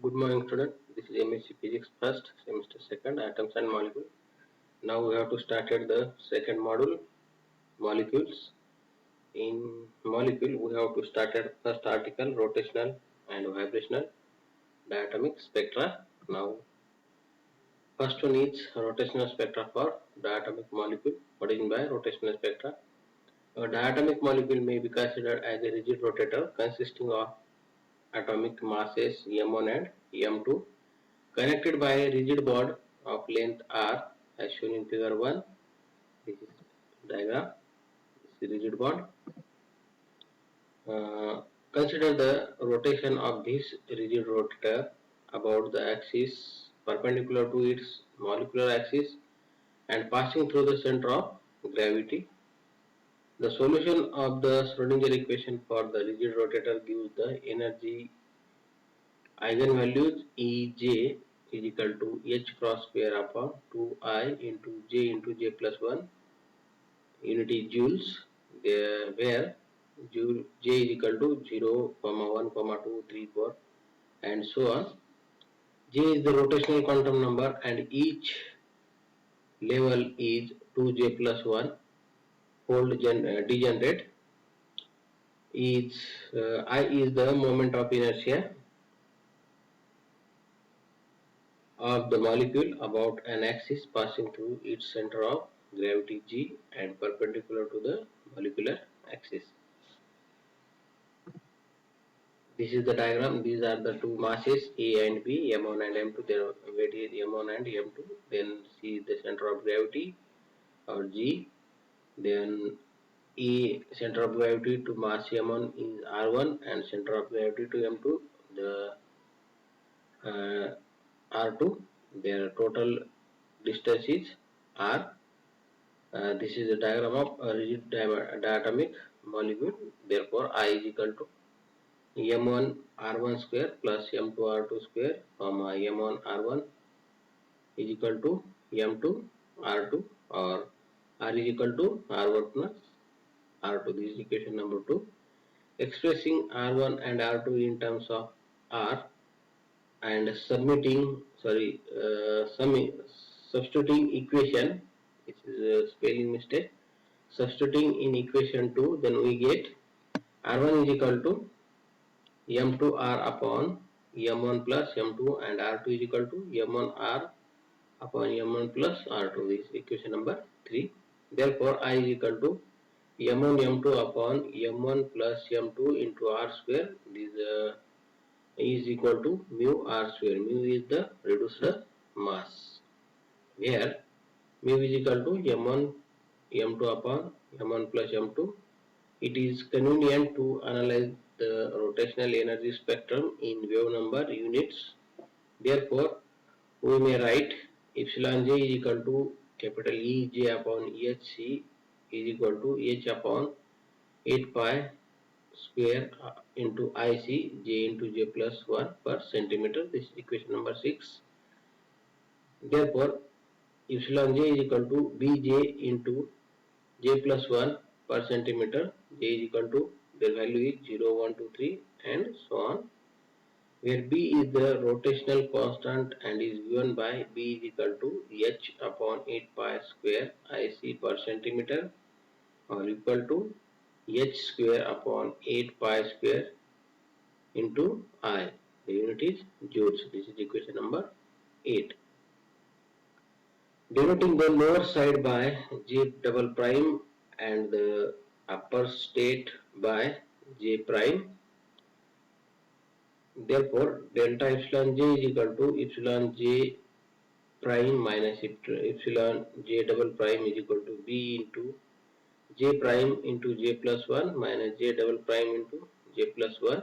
Good morning, student. This is MSc Physics first semester second atoms and molecule. Now we have to start at the second module molecules. In molecule, we have to start at first article rotational and vibrational diatomic spectra. Now, first one is rotational spectra for diatomic molecule. What is meant by rotational spectra? A diatomic molecule may be considered as a rigid rotator consisting of atomic masses m1 and m2 connected by a rigid bond of length r as shown in figure 1. This is diagram. This is rigid bond. Consider the rotation of this rigid rotator about the axis perpendicular to its molecular axis and passing through the center of gravity. The solution of the Schrodinger equation for the rigid rotator gives the energy eigenvalues Ej is equal to h cross square upon 2I into j plus 1 unit is joules, where j is equal to 0, 1, 2, 3, 4 and so on. J is the rotational quantum number and each level is 2j plus 1 fold degenerate. I is the moment of inertia of the molecule about an axis passing through its center of gravity g and perpendicular to the molecular axis. This is the diagram. These are the two masses A and B, M1 and M2. Their weight is M1 and M2. Then C is the center of gravity or G. Then E center of gravity to mass M1 is R1 and center of gravity to M2 the R2. Their total distance is R. This is a diagram of a rigid diatomic molecule. Therefore, I is equal to m1 r1 square plus m2 r2 square comma m1 r1 is equal to m2 r2 or r is equal to r1 plus r2. This is equation number 2. Expressing r1 and r2 in terms of r and substituting equation. This is a spelling mistake. Substituting in equation 2, then we get r1 is equal to m2r upon m1 plus m2 and r2 is equal to m1r upon m1 plus r2. This is equation number 3. Therefore, I is equal to m1 m2 upon m1 plus m2 into r square. This is equal to mu r square. Mu is the reduced mass, where mu is equal to m1 m2 upon m1 plus m2. It is convenient to analyze the rotational energy spectrum in wave number units. Therefore, we may write epsilon j is equal to capital E j upon EHC is equal to h upon 8 pi square into IC j into j plus 1 per centimeter. This is equation number 6. Therefore, epsilon j is equal to Bj into j plus 1 per centimeter. J is equal to their value is 0, 1, 2, 3 and so on, where B is the rotational constant and is given by B is equal to h upon 8 pi square IC per centimeter or equal to h square upon 8 pi square into I. The unit is joules. This is equation number 8. Denoting the lower side by J double prime and the upper state by J prime. Therefore, delta epsilon j is equal to epsilon j prime minus epsilon j double prime is equal to B into j prime into j plus 1 minus j double prime into j plus 1.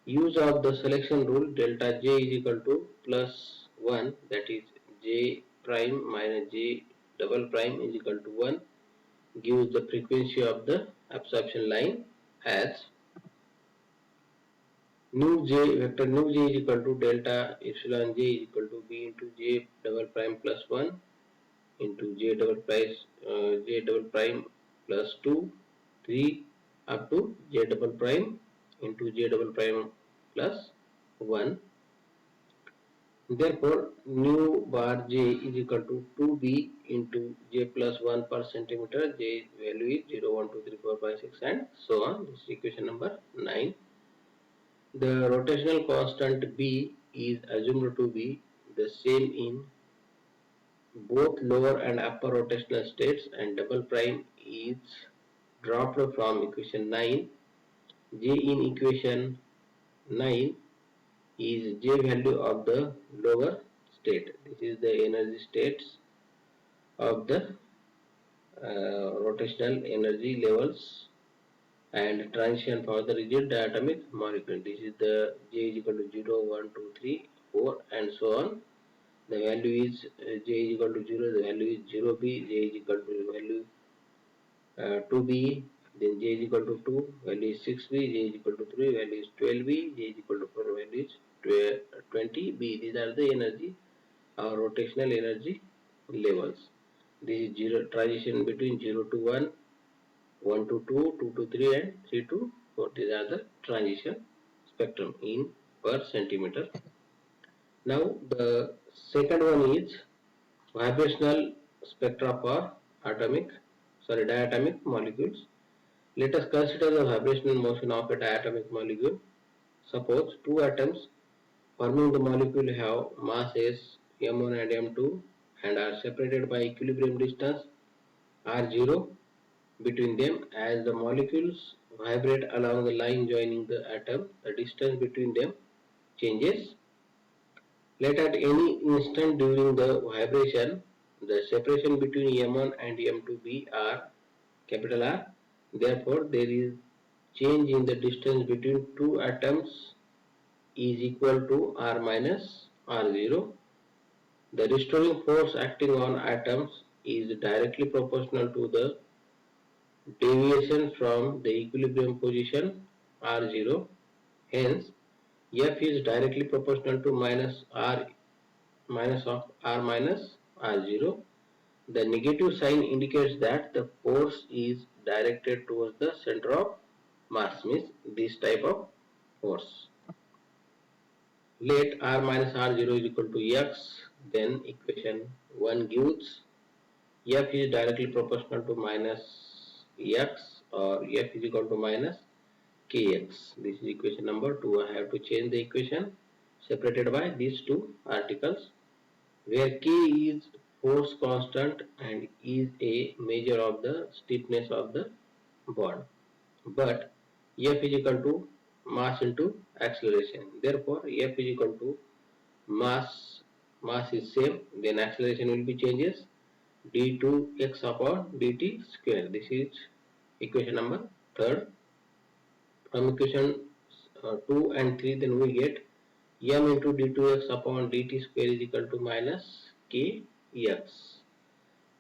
Use of the selection rule, delta j is equal to plus 1, that is j prime minus j double prime is equal to 1, gives the frequency of the absorption line as nu j vector nu j is equal to delta epsilon j is equal to b into j double prime plus 1 into j double prime plus 2 3 up to j double prime into j double prime plus 1. Therefore, nu bar j is equal to 2b into j plus 1 per centimeter. J value is 0, 1, 2, 3, 4, 5, 6 and so on. This is equation number 9. The rotational constant b is assumed to be the same in both lower and upper rotational states, and double prime is dropped from equation 9. J in equation 9 is J value of the lower state. This is the energy states of the rotational energy levels and transition for the rigid diatomic molecule. This is the J is equal to 0, 1, 2, 3, 4 and so on. The value is J is equal to 0, the value is 0b, J is equal to the value 2b, then J is equal to 2, value is 6b, J is equal to 3, value is 12b, J is equal to 4, value is 20b. These are the energy or rotational energy levels. This is zero transition between 0 to 1, 1 to 2, 2 to 3 and 3 to 4. These are the transition spectrum in per centimeter. Now the second one is vibrational spectra for diatomic molecules. Let us consider the vibrational motion of a diatomic molecule. Suppose two atoms forming the molecule have masses m1 and m2 and are separated by equilibrium distance r0 between them. As the molecules vibrate along the line joining the atom, the distance between them changes. Let at any instant during the vibration, the separation between m1 and m2 be r, capital R. Therefore, there is change in the distance between two atoms is equal to r minus r0. The restoring force acting on atoms is directly proportional to the deviation from the equilibrium position r0. Hence, F is directly proportional to minus r minus of r minus r0. The negative sign indicates that the force is directed towards the center of mass, means this type of force. Let r minus r0 is equal to x, then equation 1 gives f is directly proportional to minus x, or f is equal to minus kx. This is equation number 2. I have to change the equation separated by these two articles, where k is force constant and is a measure of the stiffness of the bond, but F is equal to mass into acceleration. Therefore, F is equal to mass is same, then acceleration will be changes d2x upon dt square. This is equation number 3rd. From equation 2 and 3, then we get m into d2x upon dt square is equal to minus kx.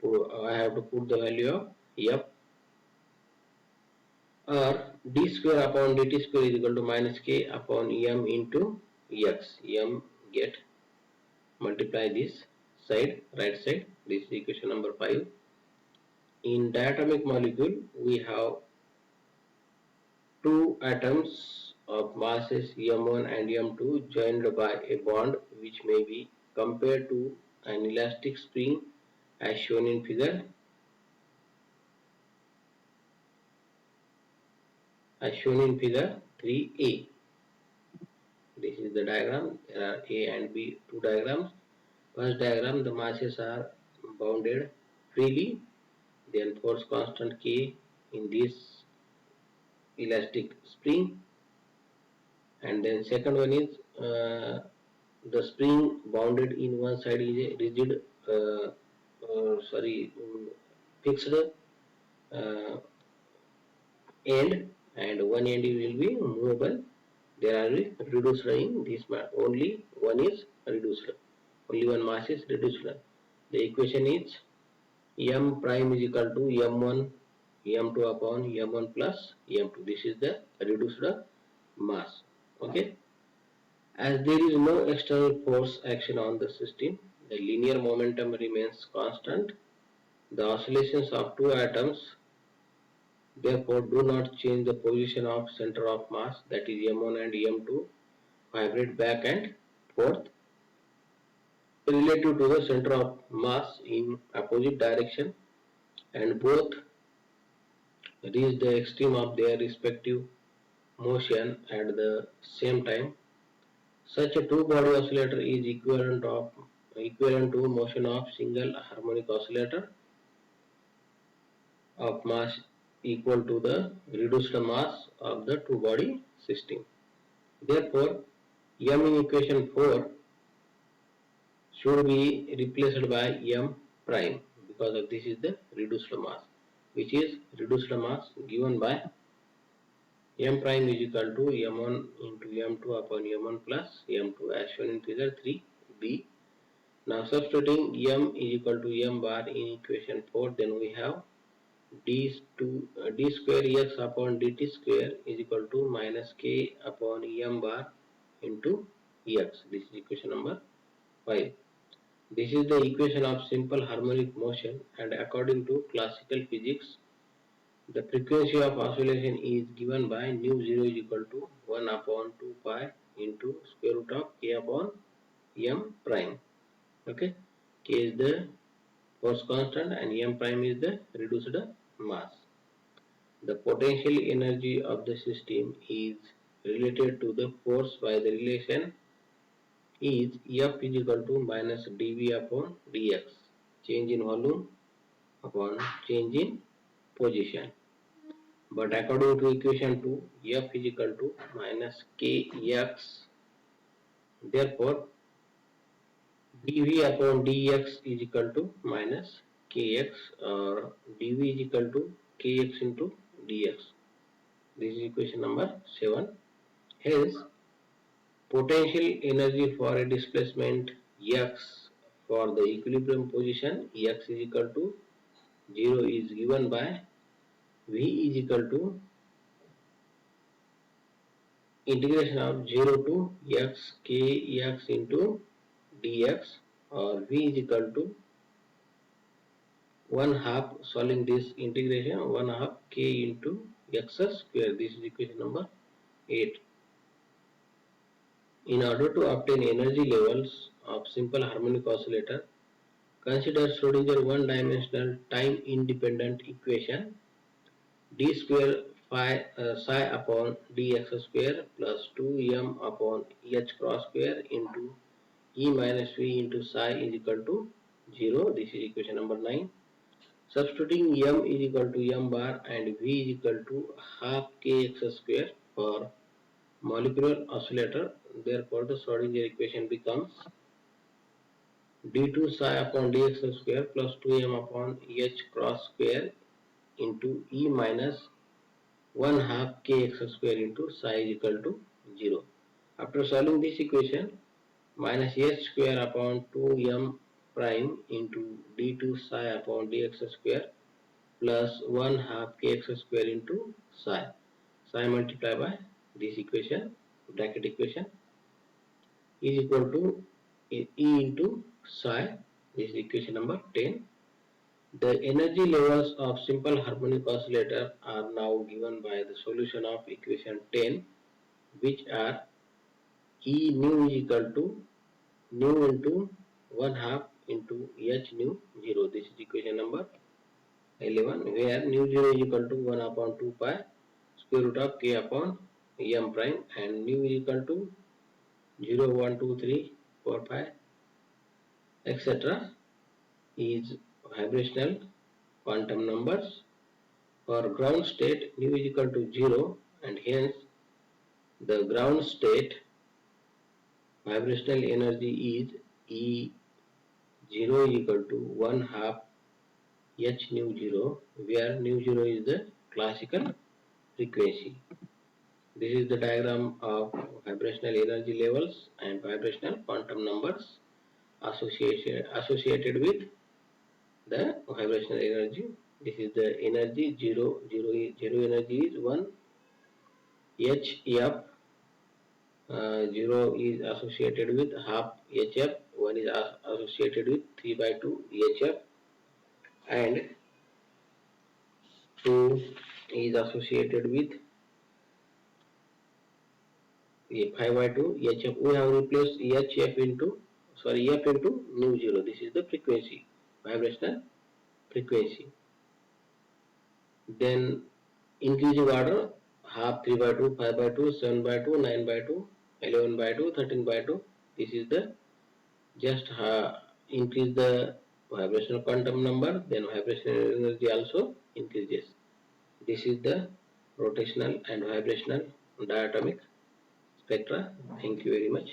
I have to put the value of f, or d square upon dt square is equal to minus k upon m into x. M get multiply this side, right side. This is equation number 5. In diatomic molecule, we have two atoms of masses m1 and m2 joined by a bond which may be compared to an elastic spring as shown in figure 3a. This is the diagram. There are A and B two diagrams. First diagram, the masses are bounded freely, then force constant K in this elastic spring, and then second one is the spring bounded in one side is a rigid fixed end, and one end will be movable. There are reduced in this, only one is reduced, only one mass is reduced. The equation is m prime is equal to m1 m2 upon m1 plus m2. This is the reduced mass. Okay, as there is no external force action on the system, the linear momentum remains constant. The oscillations of two atoms therefore do not change the position of center of mass, that is m1 and m2 vibrate back and forth. relative to the center of mass in opposite direction, and both reach the extreme of their respective motion at the same time. Such a two-body oscillator is equivalent to motion of single harmonic oscillator of mass equal to the reduced mass of the two-body system. Therefore, M in equation 4 should be replaced by M prime, because of this is the reduced mass, which is reduced mass given by M prime is equal to M1 into M2 upon M1 plus M2, as shown in figure 3b. Now substituting M is equal to M bar in equation 4, then we have d square x upon dt square is equal to minus k upon M bar into x. This is equation number 5. This is the equation of simple harmonic motion, and according to classical physics, the frequency of oscillation is given by nu0 is equal to 1 upon 2 pi into square root of k upon M prime. Okay, k is the force constant and M prime is the reduced mass. The potential energy of the system is related to the force by the relation is F is equal to minus dV upon dx, change in volume upon change in position. But according to equation 2, F is equal to minus kx. Therefore, dV upon dx is equal to minus kx, or dV is equal to kx into dx. This is equation number 7. Hence, potential energy for a displacement x for the equilibrium position x is equal to 0 is given by V is equal to integration of 0 to x kx into dx, or V is equal to 1 half, solving this integration, 1 half k into x square. This is equation number 8. In order to obtain energy levels of simple harmonic oscillator, consider Schrodinger one-dimensional time-independent equation d square psi upon dx square plus 2m upon h cross square into e minus v into psi is equal to 0. This is equation number 9. Substituting m is equal to m bar and v is equal to half kx square for molecular oscillator. Therefore, the Schrodinger equation becomes d2 psi upon dx square plus 2m upon h cross square into e minus 1 half kx square into psi is equal to 0. After solving this equation, minus h square upon 2m prime into d2 psi upon dx square plus 1 half kx square into psi. Psi multiplied by this equation, bracket equation, is equal to e into psi. This is equation number 10. The energy levels of simple harmonic oscillator are now given by the solution of equation 10, which are E nu is equal to nu into 1 half into h nu 0. This is equation number 11, where nu 0 is equal to 1 upon 2 pi square root of k upon m prime, and nu is equal to 0, 1, 2, 3, 4, 5, etc. is vibrational quantum numbers. For ground state, nu is equal to 0, and hence the ground state vibrational energy is E0 is equal to 1 half h nu 0, where nu 0 is the classical frequency. This is the diagram of vibrational energy levels and vibrational quantum numbers associated with the vibrational energy. This is the energy 0 energy is 1 hf, 0 is associated with half hf, 1 is associated with 3 by 2 hf, and 2 is associated with 5 by 2 hf. We have replaced hf into sorry, F into nu 0. This is the frequency, vibrational frequency. Then increasing order, half, 3 by 2, 5 by 2, 7 by 2, 9 by 2, 11 by 2, 13 by 2. This is the just increase the vibrational quantum number, then vibrational energy also increases. This is the rotational and vibrational diatomic spectra. Thank you very much.